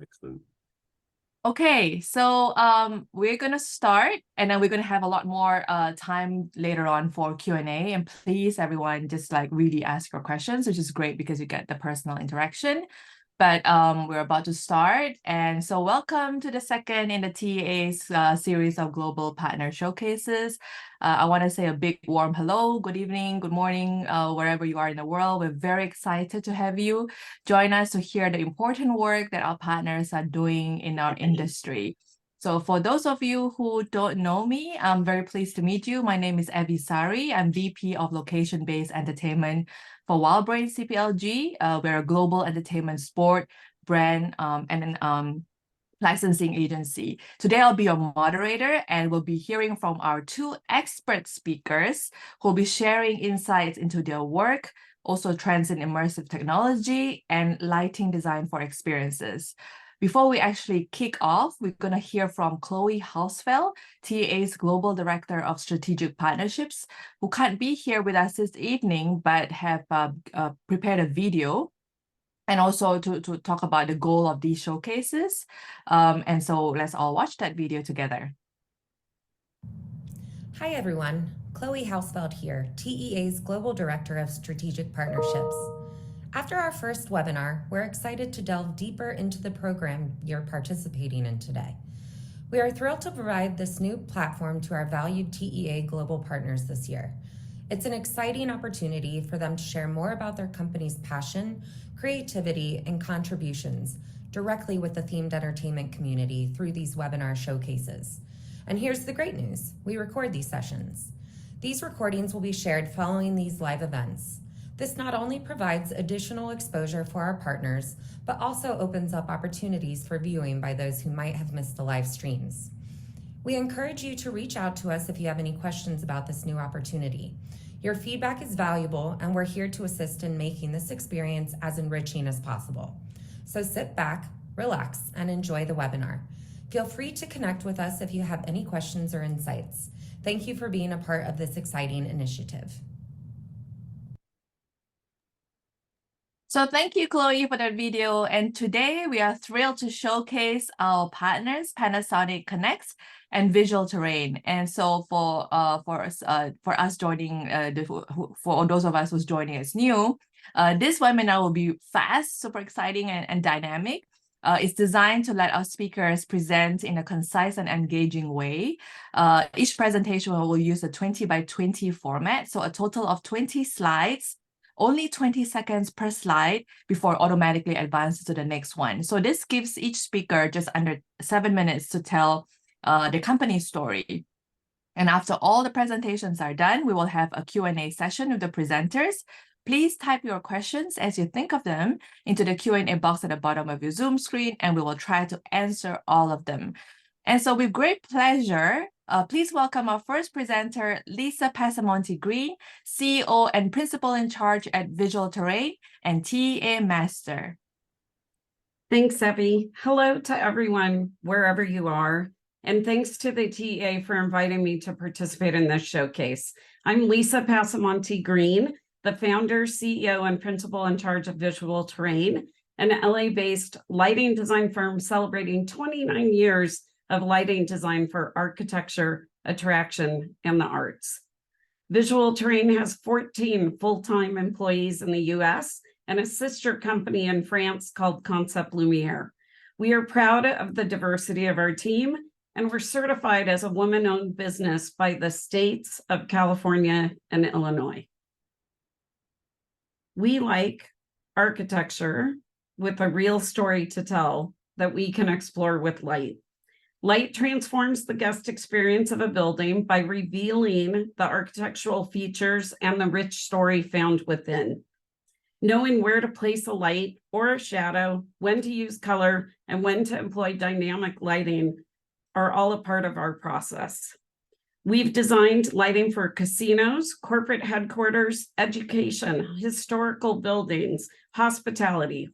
Excellent. Okay, so we're gonna start, and then we're gonna have a lot more time later on for Q&A. And please, everyone, just like really ask your questions, which is great because you get the personal interaction. But we're about to start, and so welcome to the second in the TEA's series of Global Partner Showcases. I want to say a big warm hello, good evening, good morning, wherever you are in the world. We're very excited to have you join us to hear the important work that our partners are doing in our industry. So for those of you who don't know me, I'm very pleased to meet you. My name is Evie Sari. I'm VP of Location-Based Entertainment for WildBrain CPLG. We're a global entertainment, sport, brand, and licensing agency. Today, I'll be your moderator, and we'll be hearing from our two expert speakers who will be sharing insights into their work, also trends in immersive technology and lighting design for experiences. Before we actually kick off, we're going to hear from Chloe Hausfeld, TEA's Global Director of Strategic Partnerships, who can't be here with us this evening, but have prepared a video and also to talk about the goal of these showcases. And so let's all watch that video together. Hi, everyone. Chloe Hausfeld here, TEA's Global Director of Strategic Partnerships. After our first webinar, we're excited to delve deeper into the program you're participating in today. We are thrilled to provide this new platform to our valued TEA global partners this year. It's an exciting opportunity for them to share more about their company's passion, creativity, and contributions directly with the themed entertainment community through these webinar showcases. And here's the great news: we record these sessions. These recordings will be shared following these live events. This not only provides additional exposure for our partners, but also opens up opportunities for viewing by those who might have missed the live streams. We encourage you to reach out to us if you have any questions about this new opportunity. Your feedback is valuable, and we're here to assist in making this experience as enriching as possible. So sit back, relax, and enjoy the webinar. Feel free to connect with us if you have any questions or insights. Thank you for being a part of this exciting initiative. So thank you, Chloe, for that video. And today we are thrilled to showcase our partners, Panasonic Connex and Visual Terrain. And so for us joining, for those of us who's joining us new, this webinar will be fast, super exciting, and dynamic. It's designed to let our speakers present in a concise and engaging way. Each presentation will use a 20 by 20 format, so a total of 20 slides, only 20 seconds per slide before automatically advances to the next one. So this gives each speaker just under 7 minutes to tell the company story. And after all the presentations are done, we will have a Q&A session with the presenters. Please type your questions as you think of them into the Q&A box at the bottom of your Zoom screen, and we will try to answer all of them. And so with great pleasure, please welcome our first presenter, Lisa Passamonte Green, CEO and Principal in Charge at Visual Terrain and TEA Master. Thanks, Evie. Hello to everyone, wherever you are. And thanks to the TEA for inviting me to participate in this showcase. I'm Lisa Passamonte Green, the founder, CEO, and Principal in Charge of Visual Terrain, an LA-based lighting design firm celebrating 29 years of lighting design for architecture, attraction, and the arts. Visual Terrain has 14 full-time employees in the US and a sister company in France called Concept Lumiere. We are proud of the diversity of our team, and we're certified as a woman-owned business by the states of California and Illinois. We like architecture with a real story to tell that we can explore with light. Light transforms the guest experience of a building by revealing the architectural features and the rich story found within. Knowing where to place a light or a shadow, when to use color, and when to employ dynamic lighting are all a part of our process. We've designed lighting for casinos, corporate headquarters, education, historical buildings, hospitality,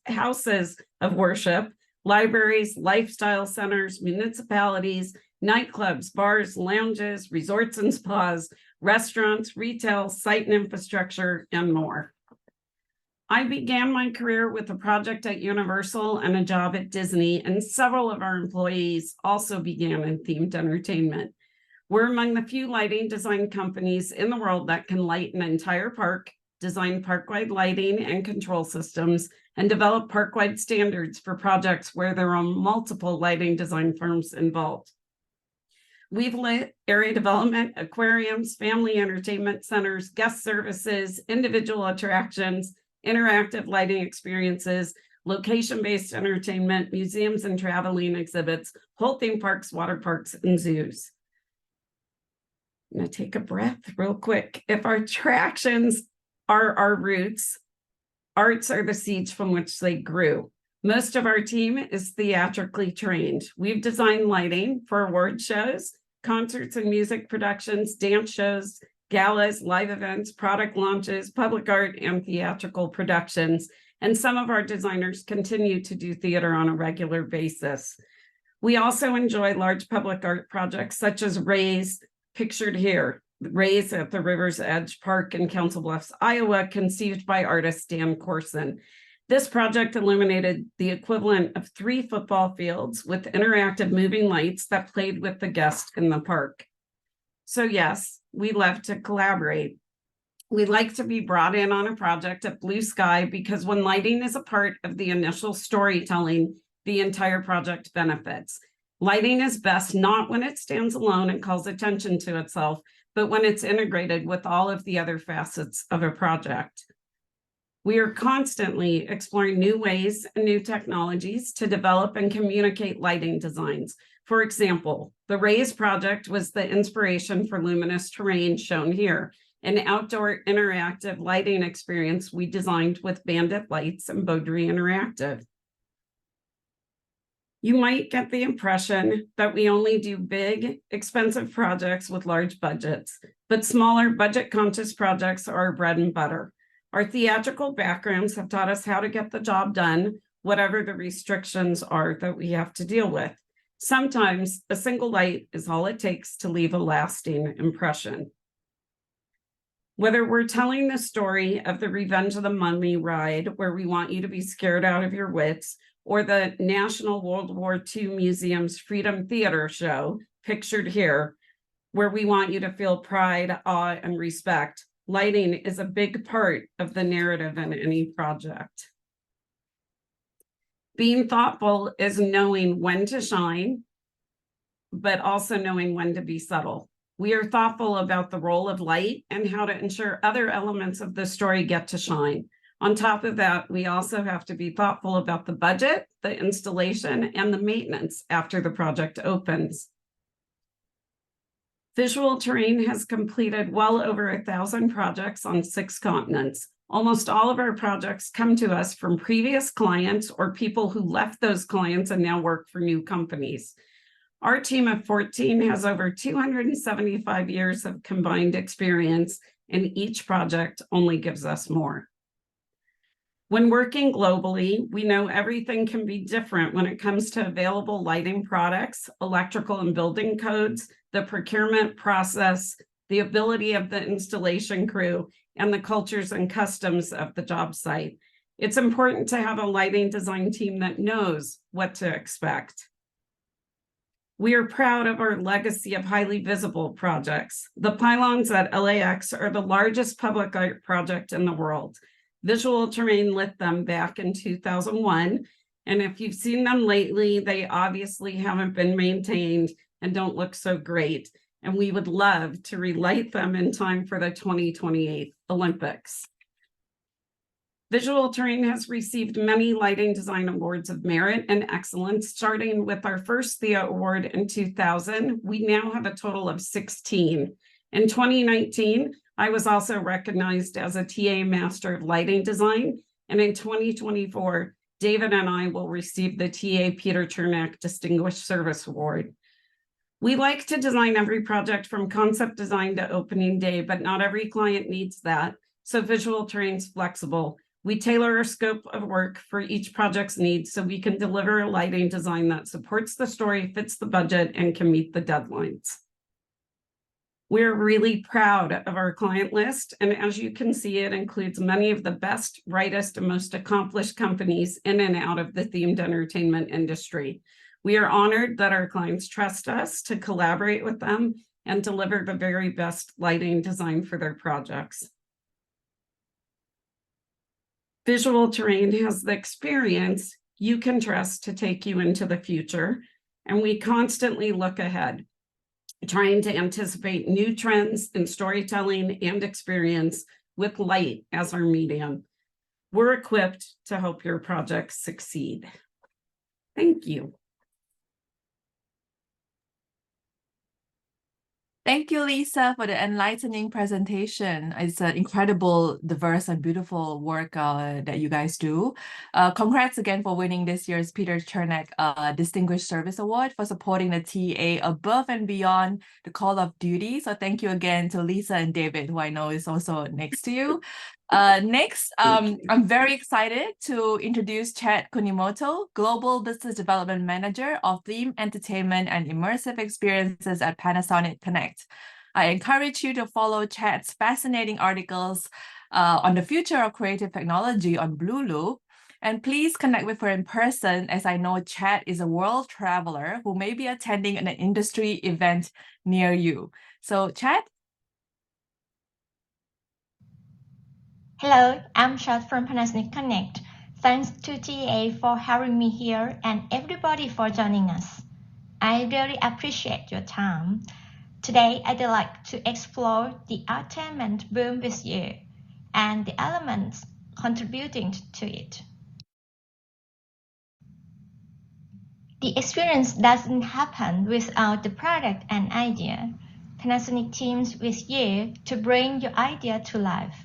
houses of worship, libraries, lifestyle centers, municipalities, nightclubs, bars, lounges, resorts and spas, restaurants, retail, site and infrastructure, and more. I began my career with a project at Universal and a job at Disney, and several of our employees also began in themed entertainment. We're among the few lighting design companies in the world that can light an entire park, design park-wide lighting and control systems, and develop park-wide standards for projects where there are multiple lighting design firms involved. We've lit area development, aquariums, family entertainment centers, guest services, individual attractions, interactive lighting experiences, location-based entertainment, museums and traveling exhibits, whole theme parks, water parks, and zoos. I'm gonna take a breath real quick. If our attractions are our roots, arts are the seeds from which they grew. Most of our team is theatrically trained. We've designed lighting for award shows, concerts and music productions, dance shows, galas, live events, product launches, public art, and theatrical productions. And some of our designers continue to do theater on a regular basis. We also enjoy large public art projects such as Raise, pictured here, Raise at the River's Edge Park in Council Bluffs, Iowa, conceived by artist Dan Corson. This project illuminated the equivalent of 3 football fields with interactive moving lights that played with the guests in the park. So yes, we love to collaborate. We like to be brought in on a project at Blue Sky because when lighting is a part of the initial storytelling, the entire project benefits. Lighting is best not when it stands alone and calls attention to itself, but when it's integrated with all of the other facets of a project. We are constantly exploring new ways and new technologies to develop and communicate lighting designs. For example, the Raise project was the inspiration for Luminous Terrain shown here, an outdoor interactive lighting experience we designed with Bandit Lights and Beaudry Interactive. You might get the impression that we only do big, expensive projects with large budgets, but smaller budget-conscious projects are our bread and butter. Our theatrical backgrounds have taught us how to get the job done, whatever the restrictions are that we have to deal with. Sometimes a single light is all it takes to leave a lasting impression. Whether we're telling the story of the Revenge of the Mummy ride, where we want you to be scared out of your wits, or the National World War II Museum's Freedom Theater show, pictured here, where we want you to feel pride, awe, and respect, lighting is a big part of the narrative in any project. Being thoughtful is knowing when to shine, but also knowing when to be subtle. We are thoughtful about the role of light and how to ensure other elements of the story get to shine. On top of that, we also have to be thoughtful about the budget, the installation, and the maintenance after the project opens. Visual Terrain has completed well over 1,000 projects on 6 continents. Almost all of our projects come to us from previous clients or people who left those clients and now work for new companies. Our team of 14 has over 275 years of combined experience, and each project only gives us more. When working globally, we know everything can be different when it comes to available lighting products, electrical and building codes, the procurement process, the ability of the installation crew, and the cultures and customs of the job site. It's important to have a lighting design team that knows what to expect. We are proud of our legacy of highly visible projects. The pylons at LAX are the largest public art project in the world. Visual Terrain lit them back in 2001. And if you've seen them lately, they obviously haven't been maintained and don't look so great. And we would love to relight them in time for the 2028 Olympics. Visual Terrain has received many lighting design awards of merit and excellence, starting with our first THEA Award in 2000. We now have a total of 16. In 2019, I was also recognized as a TA Master of Lighting Design, and in 2024, David and I will receive the TA Peter Chernak Distinguished Service Award. We like to design every project from concept design to opening day, but not every client needs that, so Visual Terrain's flexible. We tailor our scope of work for each project's needs so we can deliver a lighting design that supports the story, fits the budget, and can meet the deadlines. We're really proud of our client list, and as you can see, it includes many of the best, brightest, and most accomplished companies in and out of the themed entertainment industry. We are honored that our clients trust us to collaborate with them and deliver the very best lighting design for their projects. Visual Terrain has the experience you can trust to take you into the future, and we constantly look ahead, trying to anticipate new trends in storytelling and experience with light as our medium. We're equipped to help your projects succeed. Thank you. Thank you, Lisa, for the enlightening presentation. It's an incredible, diverse, and beautiful work that you guys do. Congrats again for winning this year's Peter Chernak Distinguished Service Award for supporting the TA above and beyond the call of duty. So thank you again to Lisa and David, who I know is also next to you. Next, I'm very excited to introduce Chad Kunimoto, Global Business Development Manager of Theme Entertainment and Immersive Experiences at Panasonic Connect. I encourage you to follow Chad's fascinating articles on the future of creative technology on Blue Loop. And please connect with her in person, as I know Chad is a world traveler who may be attending an industry event near you. So Chad? Hello, I'm Chad from Panasonic Connect. Thanks to TA for having me here and everybody for joining us. I really appreciate your time. Today, I'd like to explore the entertainment boom with you and the elements contributing to it. The experience doesn't happen without the product and idea. Panasonic teams with you to bring your idea to life.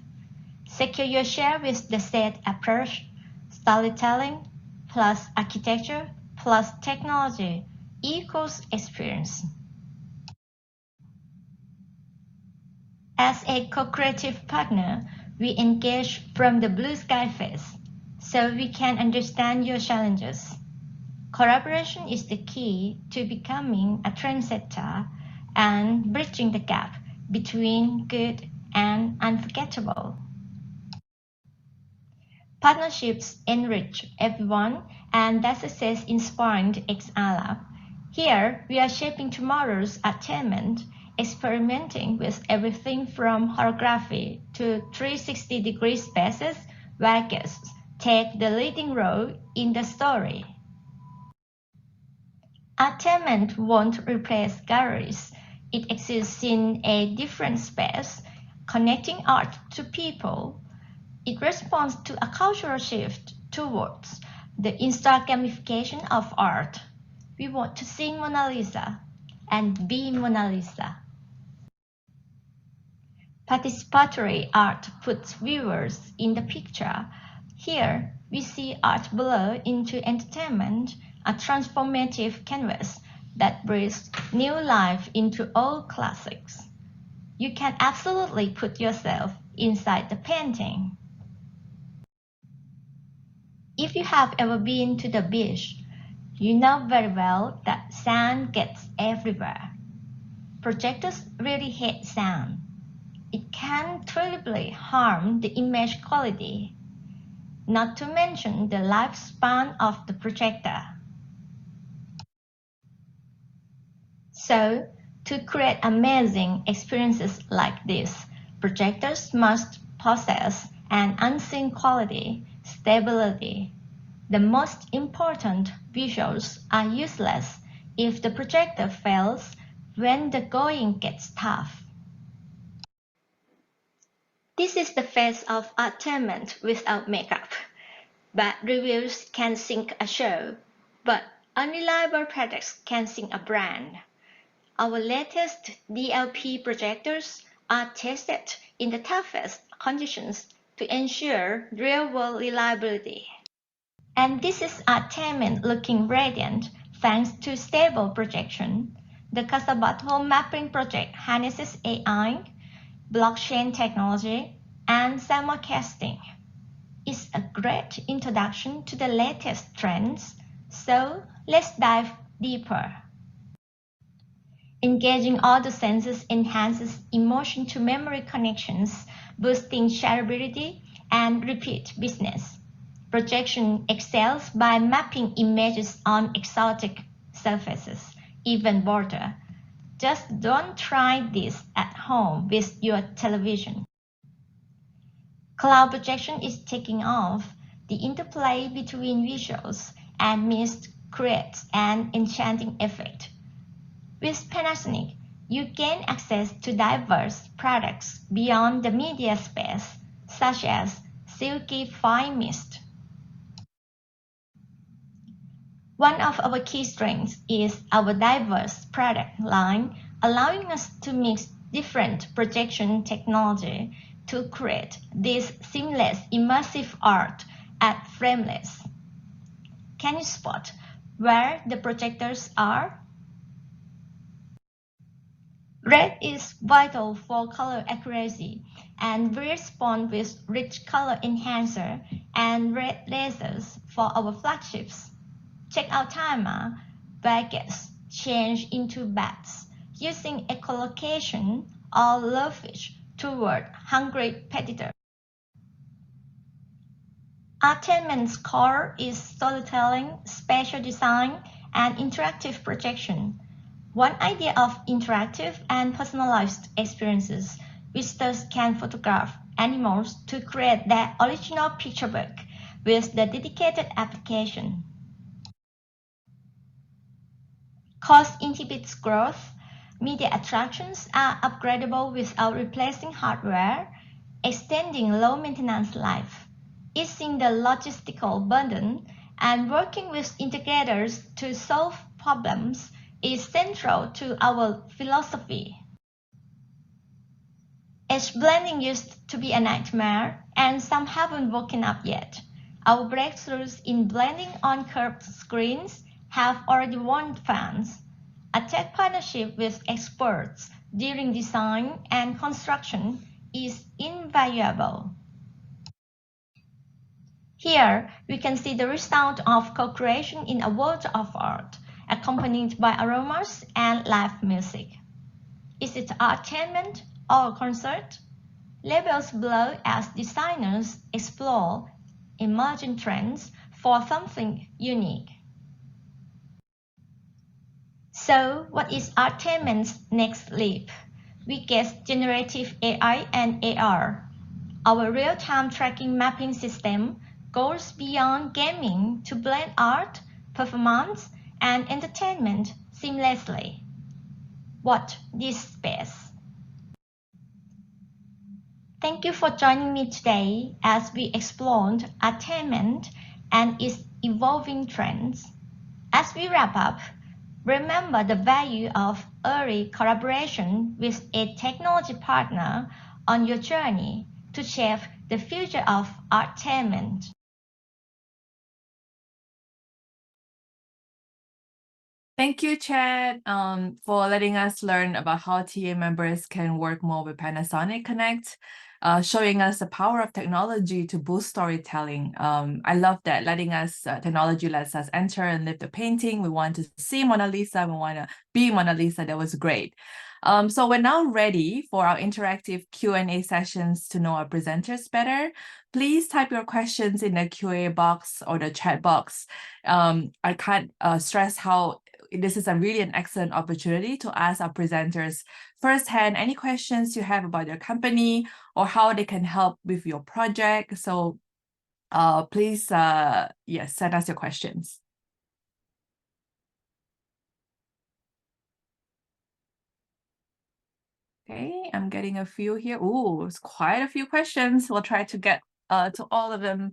Secure your share with the set approach, storytelling, plus architecture, plus technology, equals experience. As a co-creative partner, we engage from the blue sky phase, so we can understand your challenges. Collaboration is the key to becoming a trendsetter and bridging the gap between good and unforgettable. Partnerships enrich everyone, and that success inspired XALA. Here, we are shaping tomorrow's entertainment, experimenting with everything from holography to 360-degree spaces where guests take the leading role in the story. Entertainment won't replace galleries. It exists in a different space, connecting art to people. It responds to a cultural shift towards the Instagramification of art. We want to see Mona Lisa and be Mona Lisa. Participatory art puts viewers in the picture. Here, we see art blur into entertainment, a transformative canvas that breathes new life into old classics. You can absolutely put yourself inside the painting. If you have ever been to the beach, you know very well that sound gets everywhere. Projectors really hate sound. It can terribly harm the image quality, not to mention the lifespan of the projector. So, to create amazing experiences like this, projectors must possess an unseen quality, stability. The most important visuals are useless if the projector fails when the going gets tough. This is the face of entertainment without makeup. Bad reviews can sink a show, but unreliable products can sink a brand. Our latest DLP projectors are tested in the toughest conditions to ensure real-world reliability. And this is entertainment looking radiant thanks to stable projection. The Casabot Home Mapping Project harnesses AI, blockchain technology, and simulcasting. It's a great introduction to the latest trends, so let's dive deeper. Engaging all the senses enhances emotion to memory connections, boosting shareability and repeat business. Projection excels by mapping images on exotic surfaces, even border. Just don't try this at home with your television. Cloud projection is taking off. The interplay between visuals and mist creates an enchanting effect. With Panasonic, you gain access to diverse products beyond the media space, such as Silky Fine Mist. One of our key strengths is our diverse product line, allowing us to mix different projection technology to create this seamless immersive art at Frameless. Can you spot where the projectors are? Red is vital for color accuracy, and we respond with rich color enhancer and red lasers for our flagships. Check out timer, baguettes change into bats using echolocation or lovefish toward hungry predator. Artainment's core is storytelling, spatial design, and interactive projection. One idea of interactive and personalized experiences, visitors can photograph animals to create their original picture book with the dedicated application. Cost inhibits growth. Media attractions are upgradable without replacing hardware, extending low maintenance life, easing the logistical burden, and working with integrators to solve problems is central to our philosophy. Edge blending used to be a nightmare, and some haven't woken up yet. Our breakthroughs in blending on curved screens have already won fans. A tech partnership with experts during design and construction is invaluable. Here, we can see the result of co-creation in a world of art, accompanied by aromas and live music. Is it entertainment or a concert? Labels blur as designers explore emerging trends for something unique. So, what is Artainment's next leap? We guess generative AI and AR. Our real-time tracking mapping system goes beyond gaming to blend art, performance, and entertainment seamlessly. Watch this space. Thank you for joining me today as we explored Artainment and its evolving trends. As we wrap up, remember the value of early collaboration with a technology partner on your journey to shape the future of Artainment. Thank you, Chad, for letting us learn about how TA members can work more with Panasonic Connect, showing us the power of technology to boost storytelling. I love that, technology lets us enter and live the painting. We want to see Mona Lisa, we want to be Mona Lisa. That was great. So we're now ready for our interactive Q&A sessions to know our presenters better. Please type your questions in the Q&A box or the chat box. I can't stress how this is really an excellent opportunity to ask our presenters firsthand any questions you have about your company or how they can help with your project. So please, yes, send us your questions. Okay, I'm getting a few here. Ooh, it's quite a few questions. We'll try to get to all of them.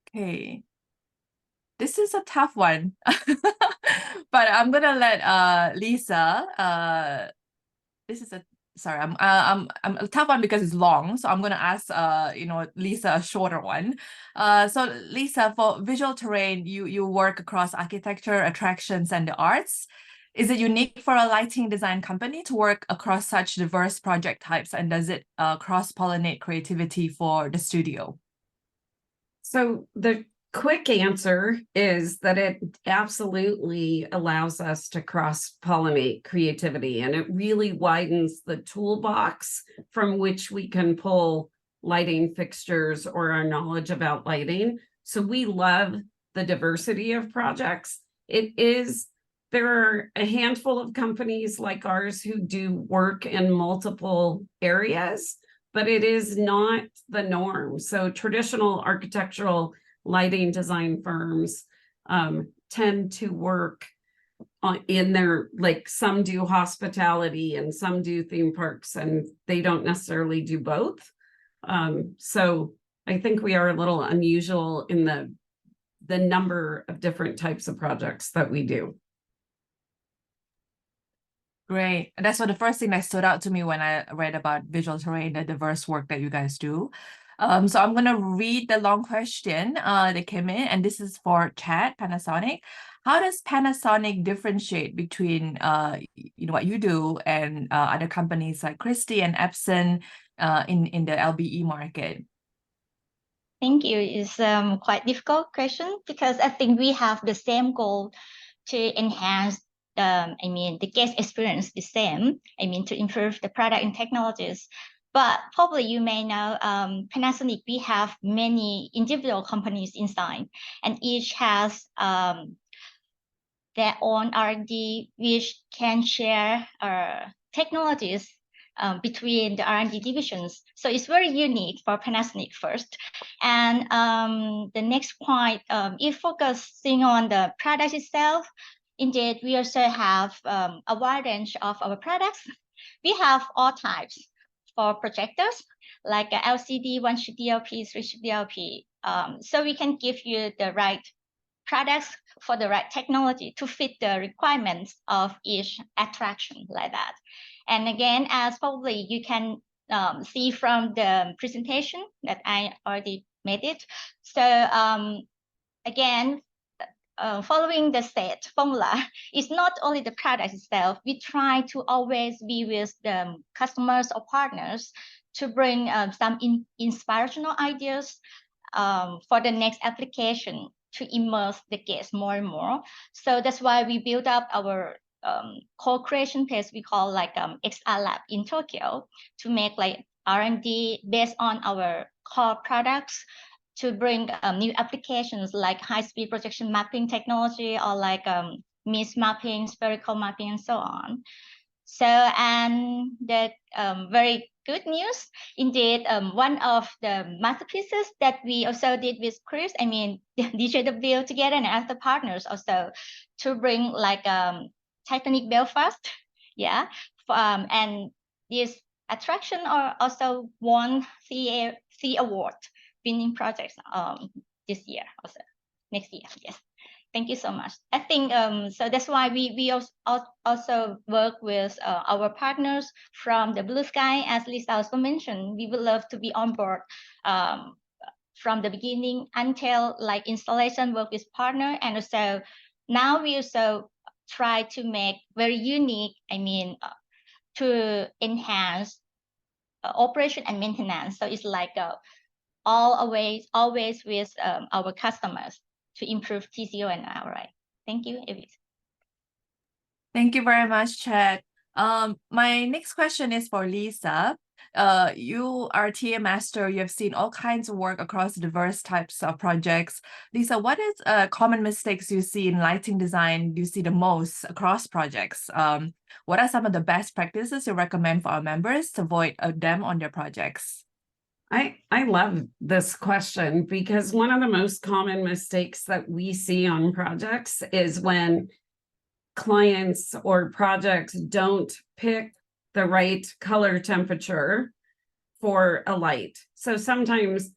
Okay. This is a tough one, but I'm gonna let Lisa. This is a I'm a tough one because it's long, so I'm gonna ask Lisa a shorter one. So Lisa, for Visual Terrain, you work across architecture, attractions, and the arts. Is it unique for a lighting design company to work across such diverse project types, and does it cross-pollinate creativity for the studio? So the quick answer is that it absolutely allows us to cross-pollinate creativity, and it really widens the toolbox from which we can pull lighting fixtures or our knowledge about lighting. So we love the diversity of projects. There are a handful of companies like ours who do work in multiple areas, but it is not the norm. So traditional architectural lighting design firms tend to work in their, like, some do hospitality and some do theme parks, and they don't necessarily do both. So I think we are a little unusual in the number of different types of projects that we do. Great. That's what the first thing that stood out to me when I read about Visual Terrain, the diverse work that you guys do. So I'm going to read the long question that came in, and this is for Chad, Panasonic. How does Panasonic differentiate between what you do and other companies like Christie and Epson in the LBE market? Thank you. It's quite difficult question because I think we have the same goal to enhance the guest experience the same, to improve the product and technologies. But probably you may know, Panasonic, we have many individual companies inside, and each has their own R&D, which can share technologies between the R&D divisions. So it's very unique for Panasonic first. And the next point, if focusing on the product itself, indeed, we also have a wide range of our products. We have all types for projectors, like a LCD, 1-sheet DLP, 3-sheet DLP. So we can give you the right products for the right technology to fit the requirements of each attraction, like that. And again, as probably you can see from the presentation that I already made it. So again, following the set formula, it's not only the product itself. We try to always be with the customers or partners to bring some inspirational ideas for the next application to immerse the guests more and more. So that's why we build up our co-creation place we call like XR Lab in Tokyo, to make like R&D based on our core products, to bring new applications like high-speed projection mapping technology, or like mist mapping, spherical mapping, and so on. So, and the very good news, indeed, one of the masterpieces that we also did with Chris, DJW together and other partners also, to bring like Titanic Belfast, yeah, and this attraction also won CA award winning projects this year, also next year. Yes, thank you so much. I think so that's why we also work with our partners from the Blue Sky. As Lisa also mentioned, we would love to be on board from the beginning until like installation work with partner, and also now we also try to make very unique, to enhance operation and maintenance. So it's like always with our customers to improve TCO and ROI. Thank you, Evis. Thank you very much, Chad. My next question is for Lisa. You are a TA master. You have seen all kinds of work across diverse types of projects. Lisa, what is common mistakes you see in lighting design you see the most across projects? What are some of the best practices you recommend for our members to avoid them on their projects? I love this question, because one of the most common mistakes that we see on projects is when clients or projects don't pick the right color temperature for a light. So sometimes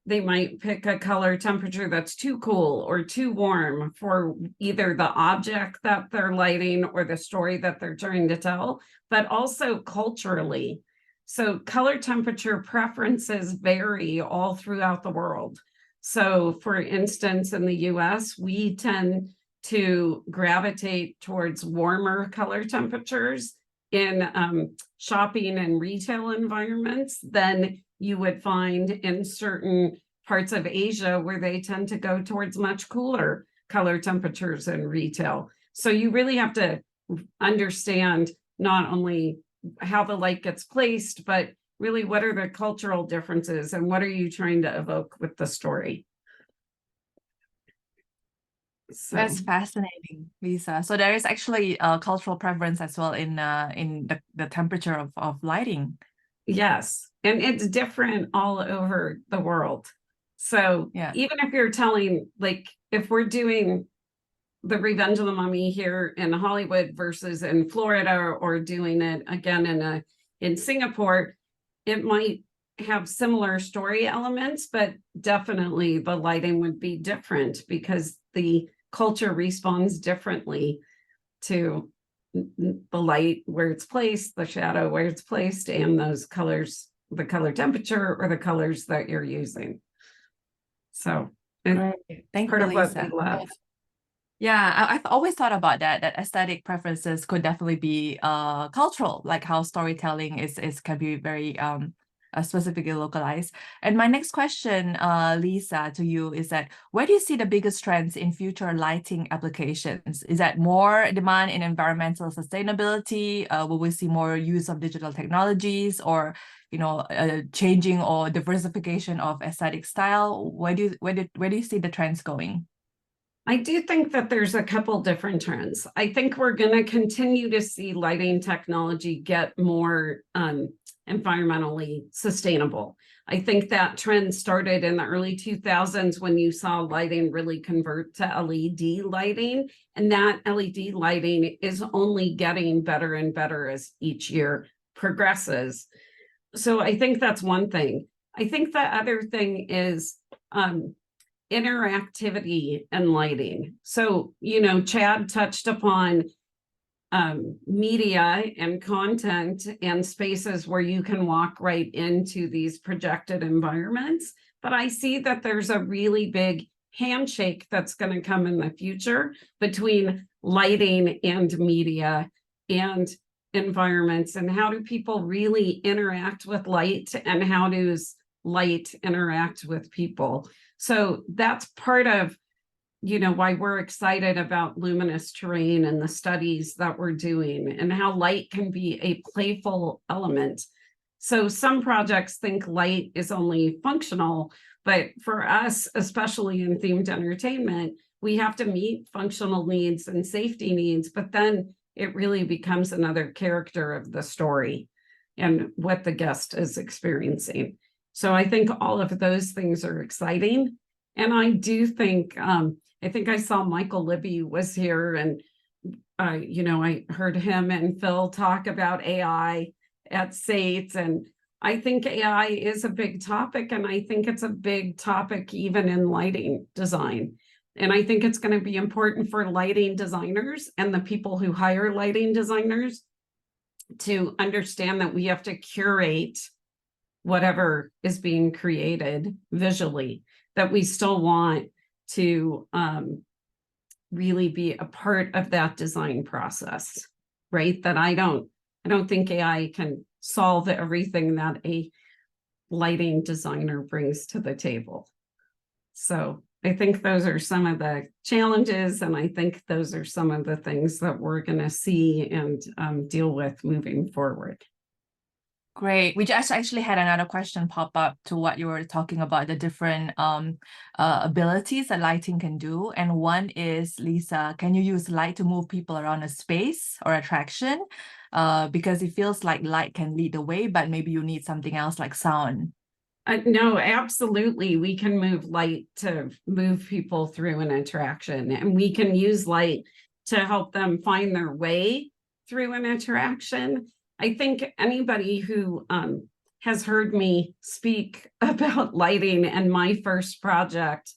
they might pick a color temperature that's too cool or too warm for either the object that they're lighting or the story that they're trying to tell, but also culturally. So color temperature preferences vary all throughout the world. So for instance, in the US, we tend to gravitate towards warmer color temperatures in shopping and retail environments than you would find in certain parts of Asia where they tend to go towards much cooler color temperatures in retail. So you really have to understand not only how the light gets placed, but really what are the cultural differences and what are you trying to evoke with the story? So That's fascinating, Lisa. So there is actually a cultural preference as well in the temperature of lighting. yes, and it's different all over the world. So Yeah. even if you're telling, like, if we're doing the Revenge of the Mummy here in Hollywood versus in Florida, or doing it again in Singapore, it might have similar story elements, but definitely the lighting would be different because the culture responds differently to the light where it's placed, the shadow where it's placed, and those colors, the color temperature or the colors that you're using. So Great. it's Thank part you, of what Lisa. we love. Yeah, I've always thought about that aesthetic preferences could definitely be cultural, like how storytelling is can be very specifically localized. And my next question, Lisa, to you is that where do you see the biggest trends in future lighting applications? Is that more demand in environmental sustainability? Will we see more use of digital technologies, or changing or diversification of aesthetic style? Where do you see the trends going? I do think that there's a couple different trends. I think we're going to continue to see lighting technology get more environmentally sustainable. I think that trend started in the early 2000s when you saw lighting really convert to LED lighting, and that LED lighting is only getting better and better as each year progresses. So I think that's one thing. I think the other thing is interactivity and lighting. So, Chad touched upon media and content and spaces where you can walk right into these projected environments. But I see that there's a really big handshake that's going to come in the future between lighting and media and environments, and how do people really interact with light, and how does light interact with people. So that's part of, why we're excited about luminous terrain and the studies that we're doing, and how light can be a playful element. So some projects think light is only functional, but for us, especially in themed entertainment, we have to meet functional needs and safety needs, but then it really becomes another character of the story and what the guest is experiencing. So I think all of those things are exciting. And I do think, I think I saw Michael Libby was here, and, I heard him and Phil talk about AI at SAIT. And I think AI is a big topic, and I think it's a big topic even in lighting design. And I think it's going to be important for lighting designers and the people who hire lighting designers to understand that we have to curate whatever is being created visually, that we still want to really be a part of that design process, right? That I don't think AI can solve everything that a lighting designer brings to the table. So I think those are some of the challenges, and I think those are some of the things that we're going to see and deal with moving forward. Great. We just actually had another question pop up to what you were talking about, the different abilities that lighting can do. And one is, Lisa, can you use light to move people around a space or attraction? Because it feels like light can lead the way, but maybe you need something else like sound. No, absolutely. We can move light to move people through an attraction, and we can use light to help them find their way through an attraction. I think anybody who has heard me speak about lighting and my first project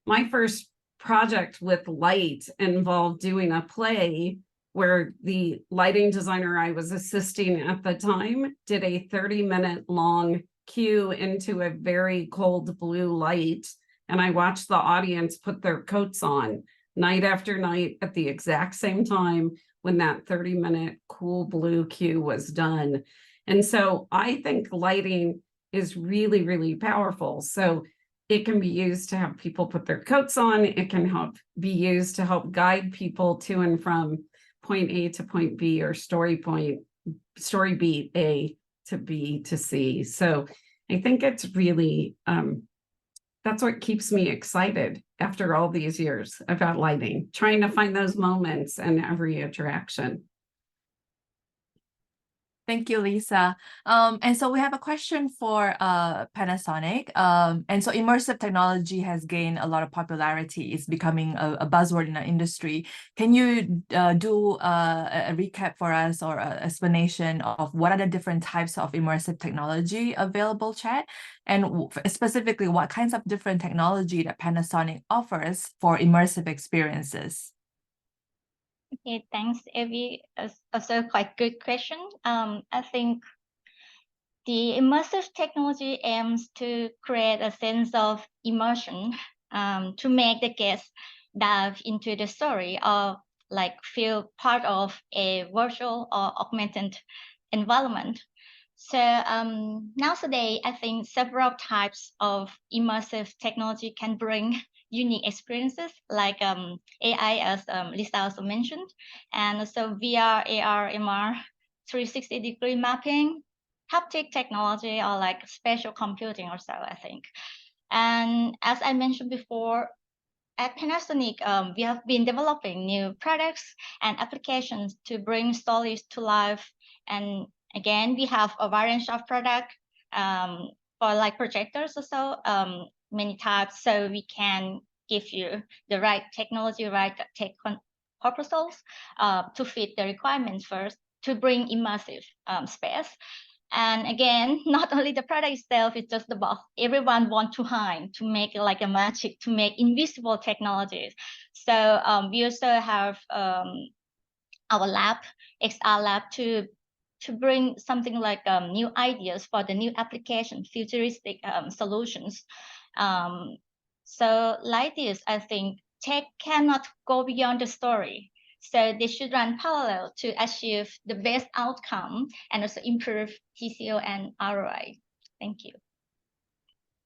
with light involved doing a play where the lighting designer I was assisting at the time did a 30-minute long cue into a very cold blue light, and I watched the audience put their coats on night after night at the exact same time when that 30-minute cool blue cue was done. And so I think lighting is really, really powerful. So it can be used to have people put their coats on. It can be used to help guide people to and from point A to point B, or story beat A to B to C. So I think it's really, that's what keeps me excited after all these years about lighting, trying to find those moments in every interaction. Thank you, Lisa. And so we have a question for Panasonic. And so immersive technology has gained a lot of popularity. It's becoming a buzzword in the industry. Can you do a recap for us, or an explanation of what are the different types of immersive technology available, Chad? And specifically, what kinds of different technology that Panasonic offers for immersive experiences? Okay, thanks, Evie. Also quite good question. I think the immersive technology aims to create a sense of immersion, to make the guests dive into the story, or like feel part of a virtual or augmented environment. So nowadays, I think several types of immersive technology can bring unique experiences, like AI, as Lisa also mentioned, and also VR, AR, MR, 360-degree mapping, haptic technology, or like spatial computing or so, I think. And as I mentioned before, at Panasonic, we have been developing new products and applications to bring stories to life. And again, we have a variety of products for like projectors or so, many types, so we can give you the right technology, right tech proposals to fit the requirements first, to bring immersive space. And again, not only the product itself, it's just the box. Everyone wants to hide, to make it like a magic, to make invisible technologies. So we also have our lab, XR lab, to bring something like new ideas for the new application, futuristic solutions. So like this, I think tech cannot go beyond the story. So they should run parallel to achieve the best outcome and also improve TCO and ROI. Thank you.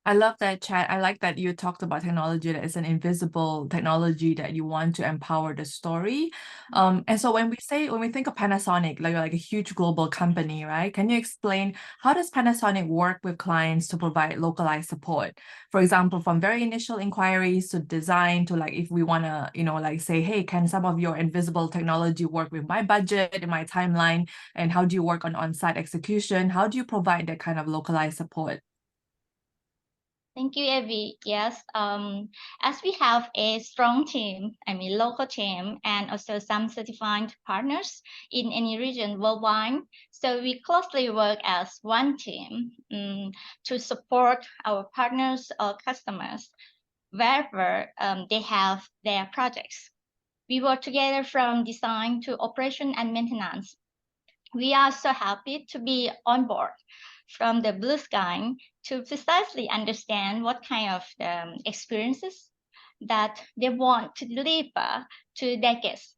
I love that, Chad. I like that you talked about technology that is an invisible technology that you want to empower the story. And so when we think of Panasonic, like a huge global company, right? Can you explain, how does Panasonic work with clients to provide localized support? For example, from very initial inquiries to design, to like if we want to, like say, hey, can some of your invisible technology work with my budget and my timeline? And how do you work on on-site execution? How do you provide that kind of localized support? Thank you, Evie. Yes, as we have a strong team, local team, and also some certified partners in any region worldwide, so we closely work as one team to support our partners or customers wherever they have their projects. We work together from design to operation and maintenance. We are so happy to be on board from the blue sky to precisely understand what kind of experiences that they want to deliver to their guests.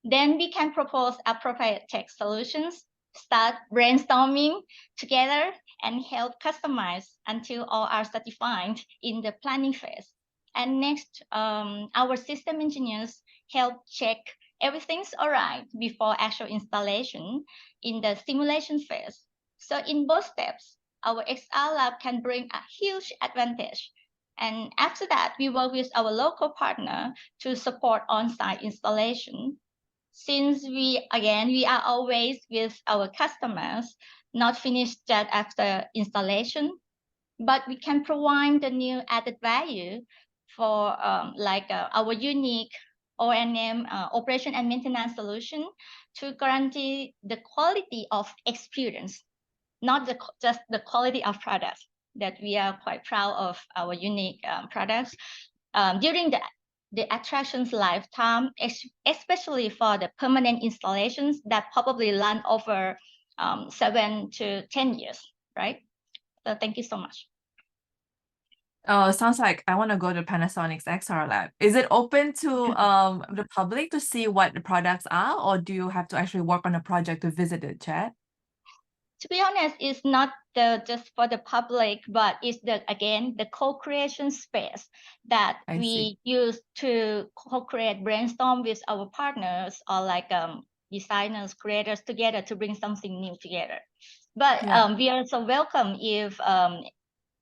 Then we can propose appropriate tech solutions, start brainstorming together, and help customize until all are certified in the planning phase. And next, our system engineers help check everything's all right before actual installation in the simulation phase. So in both steps, our XR lab can bring a huge advantage. And after that, we work with our local partner to support on-site installation. Since we are always with our customers, not finished just after installation, but we can provide the new added value for our unique O&M, operation and maintenance solution, to guarantee the quality of experience, not just the quality of products. That we are quite proud of our unique products during the attraction's lifetime, especially for the permanent installations that probably run over 7 to 10 years, right? So thank you so much. Oh, it sounds like I want to go to Panasonic's XR lab. Is it open to the public to see what the products are, or do you have to actually work on a project to visit it, Chad? To be honest, it's not just for the public, but it's the co-creation space that I see. we use to co-create, brainstorm with our partners or like designers, creators together to bring something new together. But Yeah. we also welcome if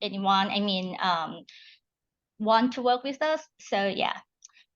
anyone, want to work with us. So yeah,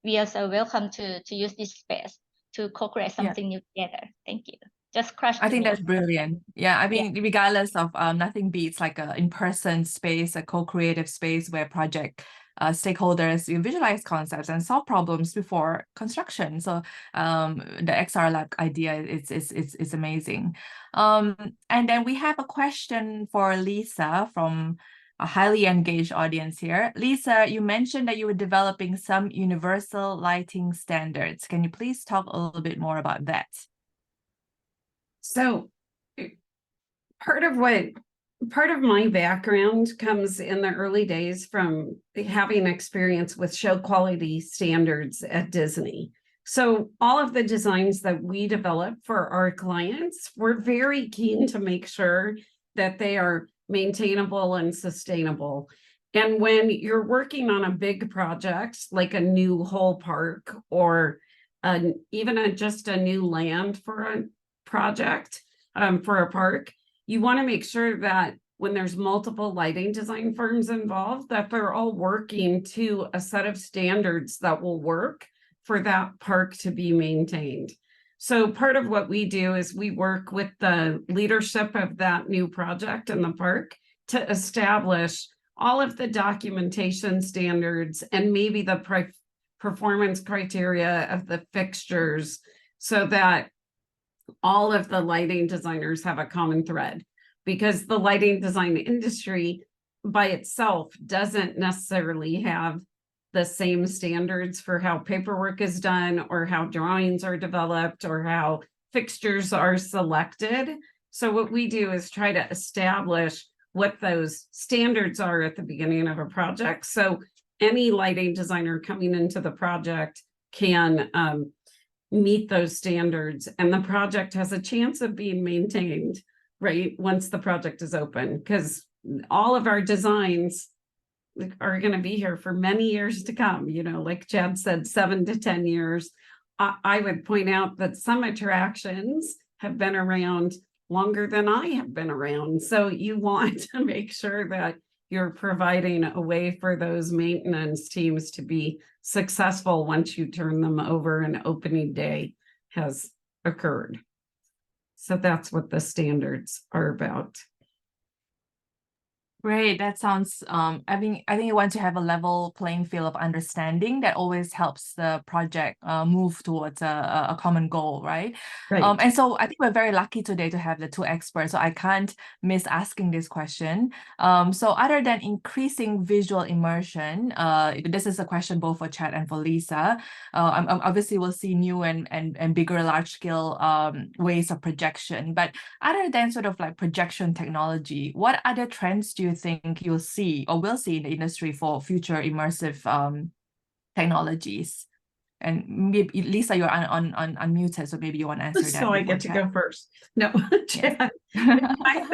we also welcome to use this space to co-create Yeah. something new together. Thank you. Just crush I the think news. that's brilliant. Yeah, I Yeah. mean, regardless of nothing beats like a in-person space, a co-creative space where project stakeholders you visualize concepts and solve problems before construction. So the XR Lab idea is amazing. And then we have a question for Lisa from a highly engaged audience here. Lisa, you mentioned that you were developing some universal lighting standards. Can you please talk a little bit more about that? So part of my background comes in the early days from having experience with show quality standards at Disney. So all of the designs that we develop for our clients, we're very keen to make sure that they are maintainable and sustainable. And when you're working on a big project, like a new whole park or even just a new land for a project, for a park, you want to make sure that when there's multiple lighting design firms involved, that they're all working to a set of standards that will work for that park to be maintained. So part of what we do is we work with the leadership of that new project in the park to establish all of the documentation standards and maybe the performance criteria of the fixtures so that all of the lighting designers have a common thread, because the lighting design industry by itself doesn't necessarily have the same standards for how paperwork is done or how drawings are developed or how fixtures are selected. So what we do is try to establish what those standards are at the beginning of a project. So any lighting designer coming into the project can meet those standards, and the project has a chance of being maintained, right, once the project is open, because all of our designs are going to be here for many years to come, like Chad said, 7 to 10 years. I would point out that some attractions have been around longer than I have been around, so you want to make sure that you're providing a way for those maintenance teams to be successful once you turn them over and opening day has occurred. So that's what the standards are about. Great. That sounds, I think you want to have a level playing field of understanding that always helps the project move towards a common goal, right? Right. And so I think we're very lucky today to have the two experts, so I can't miss asking this question. So other than increasing visual immersion, this is a question both for Chad and for Lisa. Obviously we'll see new and bigger large scale ways of projection, but other than sort of like projection technology, what other trends do you think you'll see or will see in the industry for future immersive technologies? And maybe Lisa, you're unmuted, so maybe you want to answer that. So I get to go first. No, Chad. I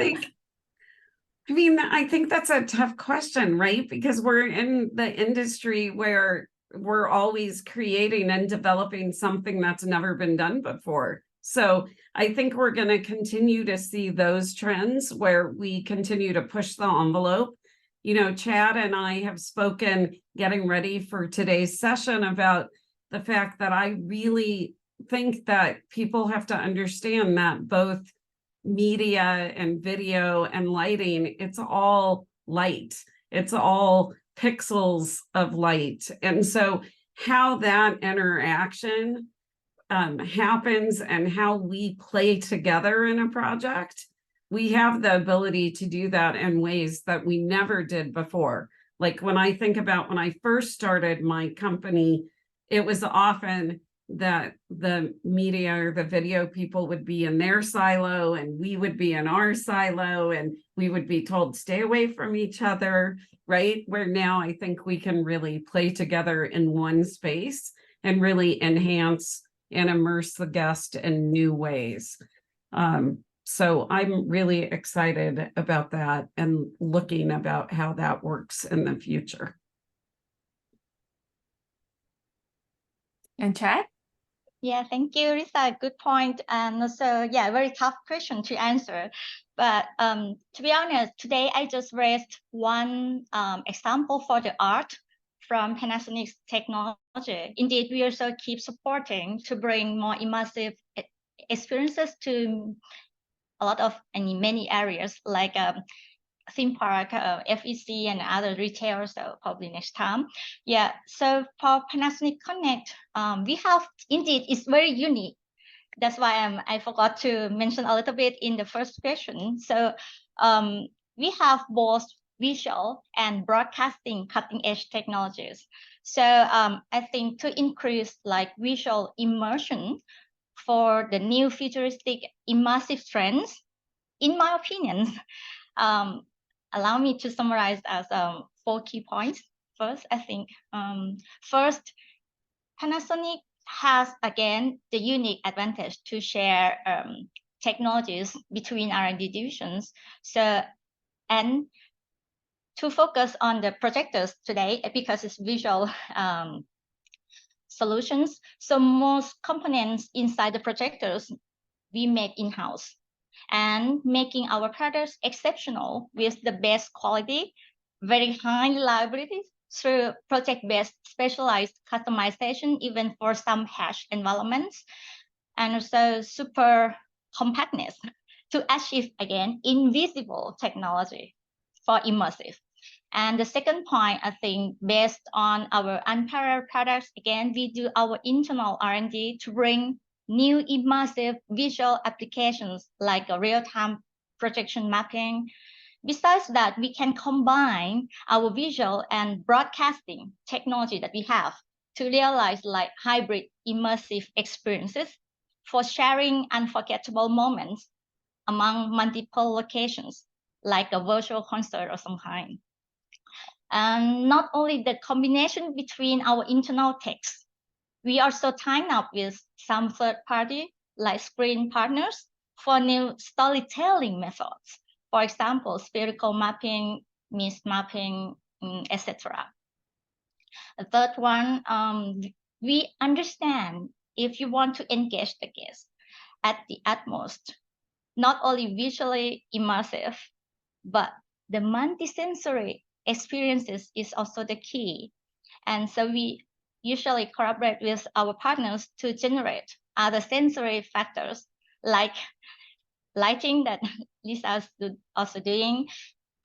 think that's a tough question, right? Because we're in the industry where we're always creating and developing something that's never been done before. So I think we're going to continue to see those trends where we continue to push the envelope. Chad and I have spoken getting ready for today's session about the fact that I really think that people have to understand that both media and video and lighting, it's all light. It's all pixels of light. And so how that interaction happens and how we play together in a project, we have the ability to do that in ways that we never did before. Like when I think about when I first started my company, it was often that the media or the video people would be in their silo and we would be in our silo and we would be told stay away from each other, right? Where now I think we can really play together in one space and really enhance and immerse the guest in new ways. So I'm really excited about that and looking about how that works in the future. And Chad? Yeah, thank you, Risa. Good point. And also, yeah, very tough question to answer. But to be honest, today I just raised one example for the art from Panasonic's technology. Indeed, we also keep supporting to bring more immersive experiences to a lot of and many areas like theme park, FEC, and other retailers. So probably next time. Yeah. So for Panasonic Connect, we have indeed it's very unique. That's why I forgot to mention a little bit in the first question. So we have both visual and broadcasting cutting edge technologies. So I think to increase like visual immersion for the new futuristic immersive trends, in my opinion, allow me to summarize as 4 key points. First, I think first, Panasonic has again the unique advantage to share technologies between R&D divisions. So, and to focus on the projectors today because it's visual solutions. So most components inside the projectors we make in-house, and making our products exceptional with the best quality, very high reliability through project-based specialized customization, even for some harsh environments, and also super compactness to achieve, again, invisible technology for immersive. And the second point, I think, based on our unparalleled products, again, we do our internal R&D to bring new immersive visual applications like a real-time projection mapping. Besides that, we can combine our visual and broadcasting technology that we have to realize like hybrid immersive experiences for sharing unforgettable moments among multiple locations, like a virtual concert or some kind. And not only the combination between our internal techs, we also tying up with some third party like screen partners for new storytelling methods. For example, spherical mapping, mist mapping, etc. The third one, we understand if you want to engage the guest at the utmost, not only visually immersive, but the multisensory experiences is also the key. And so we usually collaborate with our partners to generate other sensory factors like lighting that Lisa is also doing,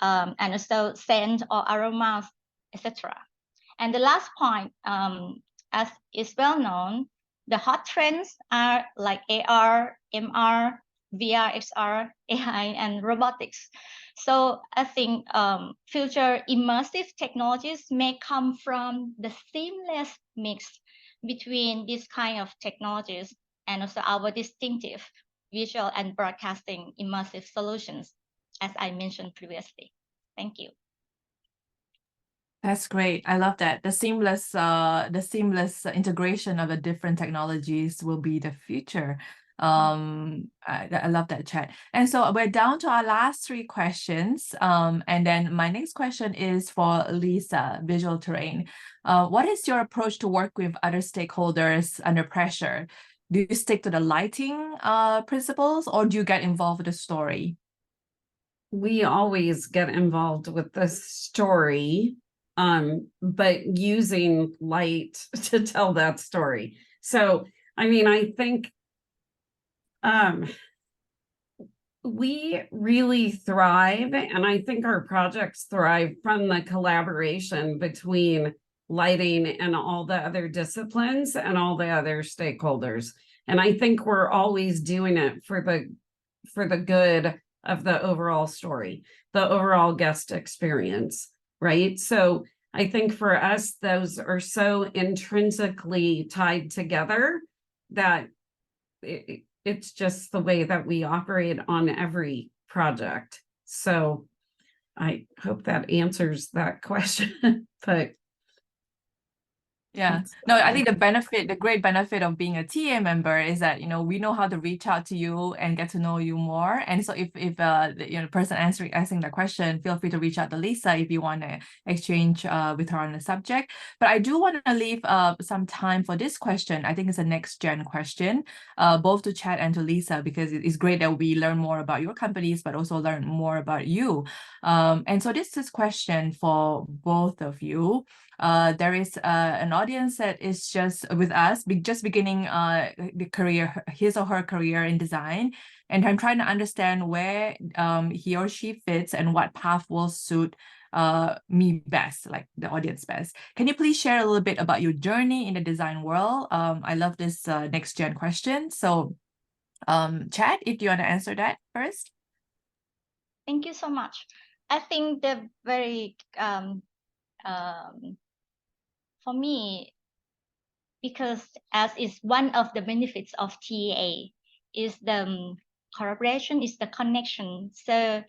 and also scent or aromas, etc. And the last point, as is well known, the hot trends are like AR, MR, VR, XR, AI, and robotics. So I think future immersive technologies may come from the seamless mix between this kind of technologies and also our distinctive visual and broadcasting immersive solutions, as I mentioned previously. Thank you. That's great. I love that. The seamless integration of the different technologies will be the future. I love that, Chad. And so we're down to our last 3 questions. And then my next question is for Lisa, Visual Terrain. What is your approach to work with other stakeholders under pressure? Do you stick to the lighting principles, or do you get involved with the story? We always get involved with the story, but using light to tell that story. So, I mean, I think we really thrive, and I think our projects thrive from the collaboration between lighting and all the other disciplines and all the other stakeholders. And I think we're always doing it for the good of the overall story, the overall guest experience, right? So I think for us, those are so intrinsically tied together that it's just the way that we operate on every project. So I hope that answers that question. But Yeah. No, I think the great benefit of being a TA member is that, we know how to reach out to you and get to know you more. And so if the person asking the question, feel free to reach out to Lisa if you want to exchange with her on the subject. But I do want to leave some time for this question. I think it's a next gen question, both to Chad and to Lisa, because it's great that we learn more about your companies, but also learn more about you. And so this is question for both of you. There is an audience that is just with us, just beginning his or her career in design, and I'm trying to understand where he or she fits and what path will suit me best, like the audience best. Can you please share a little bit about your journey in the design world? I love this next gen question. So, Chad, if you want to answer that first. Thank you so much. I think the very for me, because as is one of the benefits of TEA, is the collaboration, is the connection. So,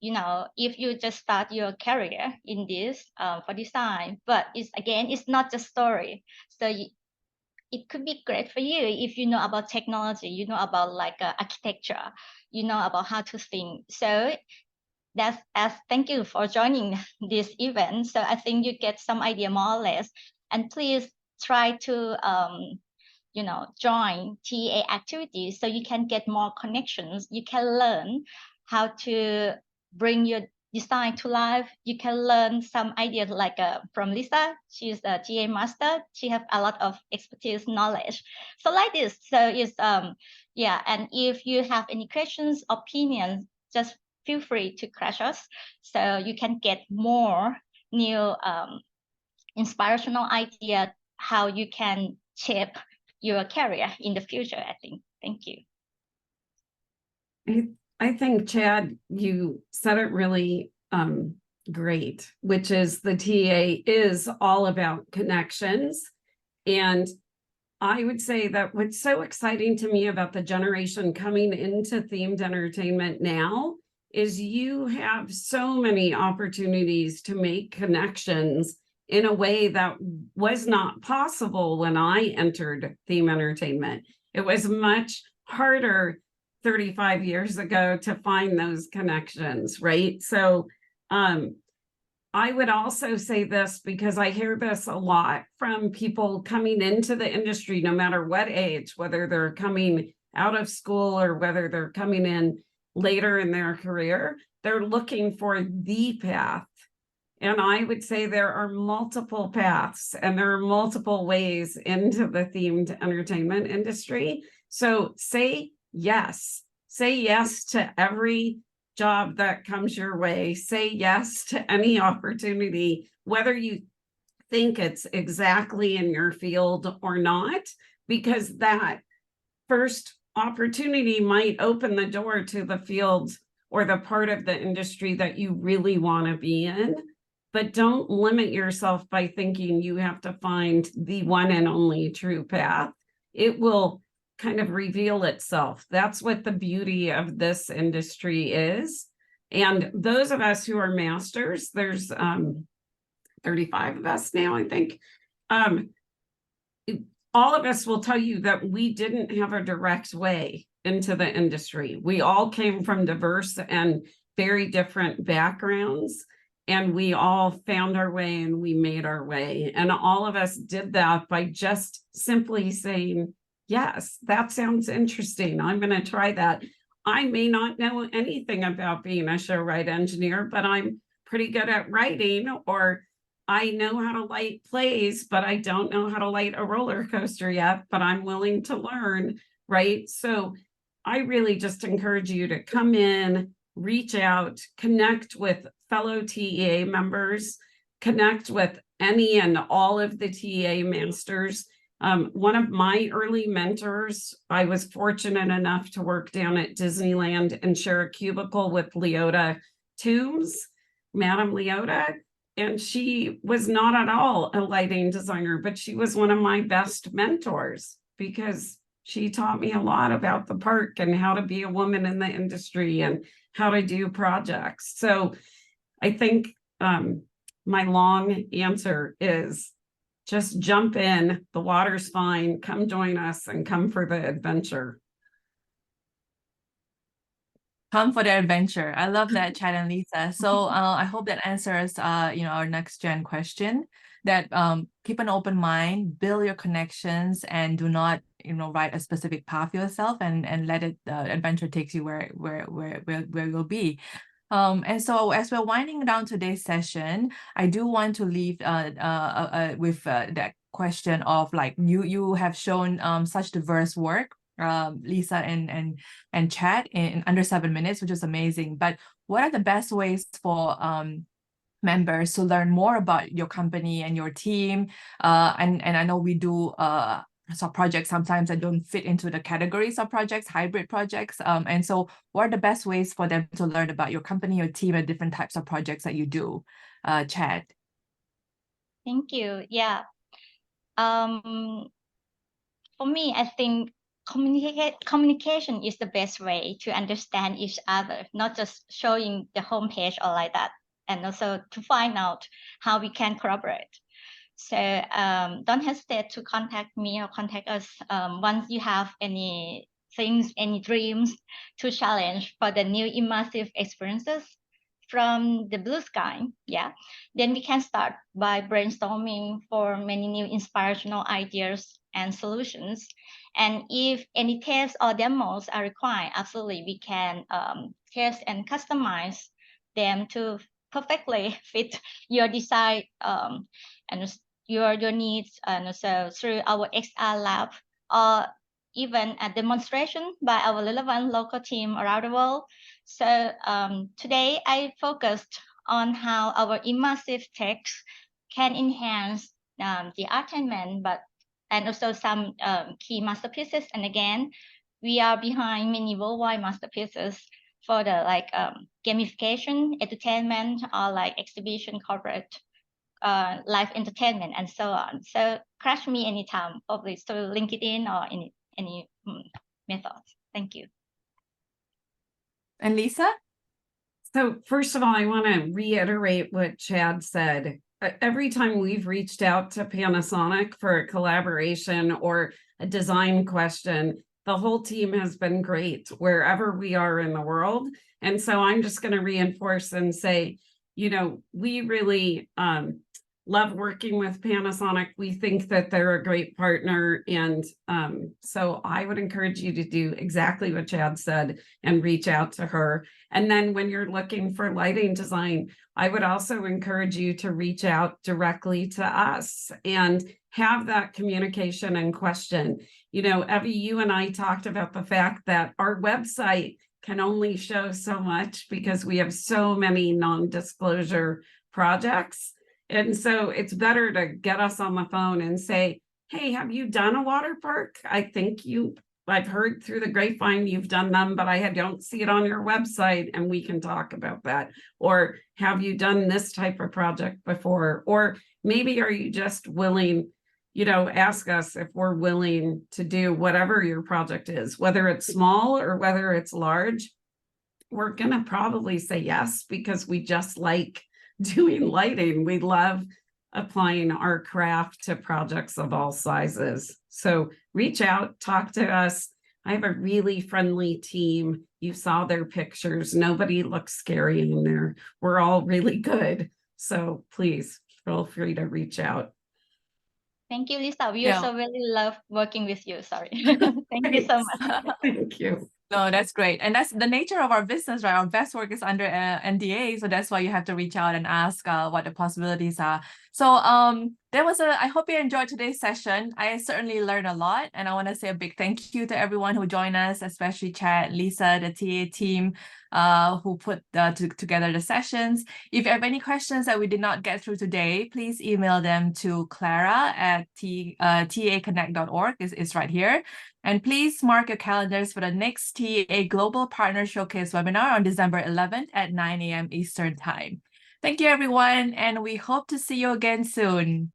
if you just start your career in this for design, but it's not just story. So it could be great for you if you know about technology, you know about architecture, you know about how to think. So thank you for joining this event. So I think you get some idea more or less, and please try to join TA activities so you can get more connections. You can learn how to bring your design to life. You can learn some ideas from Lisa. She's a TA master. She has a lot of expertise, knowledge. So like this. So it's and if you have any questions, opinions, just feel free to crash us so you can get more new inspirational idea how you can shape your career in the future, I think. Thank you. I think, Chad, you said it really great, which is the TA is all about connections. And I would say that what's so exciting to me about the generation coming into themed entertainment now is you have so many opportunities to make connections in a way that was not possible when I entered theme entertainment. It was much harder 35 years ago to find those connections, right? So I would also say this because I hear this a lot from people coming into the industry, no matter what age, whether they're coming out of school or whether they're coming in later in their career, they're looking for the path. And I would say there are multiple paths and there are multiple ways into the themed entertainment industry. So say yes to every job that comes your way. Say yes to any opportunity, whether you think it's exactly in your field or not, because that first opportunity might open the door to the field or the part of the industry that you really want to be in. But don't limit yourself by thinking you have to find the one and only true path. It will kind of reveal itself. That's what the beauty of this industry is. And those of us who are masters, there's 35 of us now, I think. All of us will tell you that we didn't have a direct way into the industry. We all came from diverse and very different backgrounds, and we all found our way and we made our way. And all of us did that by just simply saying, yes, that sounds interesting. I'm going to try that. I may not know anything about being a show ride engineer, but I'm pretty good at writing, or I know how to light plays, but I don't know how to light a roller coaster yet, but I'm willing to learn, right? So I really just encourage you to come in, reach out, connect with fellow TEA members, connect with any and all of the TEA masters. One of my early mentors, I was fortunate enough to work down at Disneyland and share a cubicle with Leota Toombs, Madame Leota. And she was not at all a lighting designer, but she was one of my best mentors because she taught me a lot about the park and how to be a woman in the industry and how to do projects. So I think my long answer is just jump in. The water's fine. Come join us and come for the adventure. Come for the adventure. I love that, Chad and Lisa. So I hope that answers our next gen question. That keep an open mind, build your connections, and do not write a specific path yourself, and let it adventure takes you where you'll be. And so as we're winding down today's session, I do want to leave with that question of like you have shown such diverse work, Lisa and Chad, in under 7 minutes, which is amazing. But what are the best ways for members to learn more about your company and your team? And I know we do projects sometimes that don't fit into the categories of projects, hybrid projects. And so what are the best ways for them to learn about your company, your team, and different types of projects that you do? Chad. Thank you. Yeah. For me, I think communication is the best way to understand each other, not just showing the homepage or like that, and also to find out how we can collaborate. So don't hesitate to contact me or contact us once you have any things, any dreams to challenge for the new immersive experiences from the blue sky. Yeah, then we can start by brainstorming for many new inspirational ideas and solutions. And if any tests or demos are required, absolutely we can test and customize them to perfectly fit your design and your needs, and so through our XR lab, or even a demonstration by our relevant local team around the world. So today I focused on how our immersive text can enhance the entertainment, and also some key masterpieces. And again, we are behind many worldwide masterpieces for the gamification, entertainment, or like exhibition, corporate, live entertainment, and so on. So catch me anytime, probably through LinkedIn or any methods. Thank you. And Lisa? So first of all, I want to reiterate what Chad said. Every time we've reached out to Panasonic for a collaboration or a design question, the whole team has been great wherever we are in the world. And so I'm just going to reinforce and say, we really love working with Panasonic. We think that they're a great partner. And so I would encourage you to do exactly what Chad said and reach out to her. And then when you're looking for lighting design, I would also encourage you to reach out directly to us and have that communication and question. Evie, you and I talked about the fact that our website can only show so much because we have so many non-disclosure projects. And so it's better to get us on the phone and say, hey, have you done a water park? I think I've heard through the grapevine you've done them, but I don't see it on your website, and we can talk about that. Or have you done this type of project before? Or maybe are you just willing, ask us if we're willing to do whatever your project is, whether it's small or whether it's large. We're going to probably say yes, because we just like doing lighting. We love applying our craft to projects of all sizes. So reach out, talk to us. I have a really friendly team. You saw their pictures. Nobody looks scary in there. We're all really good. So please feel free to reach out. Thank you, Lisa. We also really love working with you. Sorry. Thank you so much. Thank you. No, that's great. And that's the nature of our business, right? Our best work is under NDA. So that's why you have to reach out and ask what the possibilities are. So I hope you enjoyed today's session. I certainly learned a lot. And I want to say a big thank you to everyone who joined us, especially Chad, Lisa, the TA team who put together the sessions. If you have any questions that we did not get through today, please email them to Clara at taconnect.org. It's right here. And please mark your calendars for the next TA Global Partner Showcase webinar on December 11th at 9 a.m. Eastern Time. Thank you, everyone, and we hope to see you again soon.